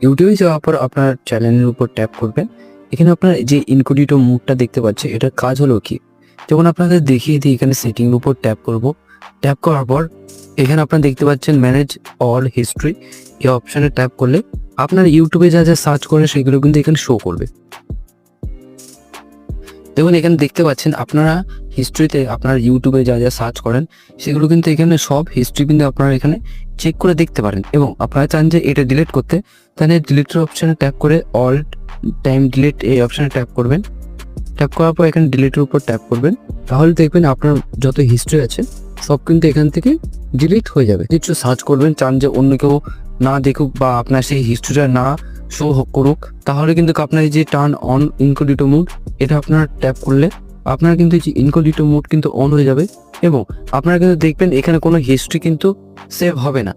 ইউটিউবে যাওয়ার পর আপনার চ্যানেলের উপর ট্যাপ করবেন। এখানে আপনার যে ইনকোগনিটো মোডটা দেখতে পাচ্ছেন, এটার কাজ হলো কি, যেমন আপনাদের দেখিয়ে দিই, এখানে সেটিং এর উপর ট্যাপ করব। ট্যাপ করার পর এখানে আপনারা দেখতে পাচ্ছেন ম্যানেজ অল হিস্ট্রি, এই অপশানে ট্যাপ করলে আপনার ইউটিউবে যা যা সার্চ করেন সেগুলো কিন্তু এখানে শো করবে। দেখুন এখানে দেখতে পাচ্ছেন আপনারা হিস্ট্রিতে আপনার ইউটিউবে যা যা সার্চ করেন সেগুলো কিন্তু এখানে সব হিস্ট্রি কিন্তু আপনারা এখানে চেক করে দেখতে পারেন। এবং আপনারা চান যে এটা ডিলিট করতে, তাহলে ডিলিটের অপশানে ট্যাপ করে অল টাইম ডিলিট এই অপশানে ট্যাপ করবেন। ট্যাপ করার পর এখানে ডিলিটের উপর ট্যাপ করবেন, তাহলে দেখবেন আপনার যত হিস্ট্রি আছে সব কিন্তু এখান থেকে ডিলিট হয়ে যাবে। কিছু সার্চ করবেন, চান যে অন্য কেউ না দেখুক বা আপনার সেই হিস্ট্রিটা না শো করুক, তাহলে কিন্তু আপনার এই যে টার্ন অন ইনকোগনিটো মোড, এটা আপনার ট্যাপ করলে আপনার কিন্তু এই যে ইনকোগনিটো মোড কিন্তু অন হয়ে যাবে এবং আপনারা কিন্তু দেখবেন এখানে কোনো হিস্ট্রি কিন্তু সেভ হবে না।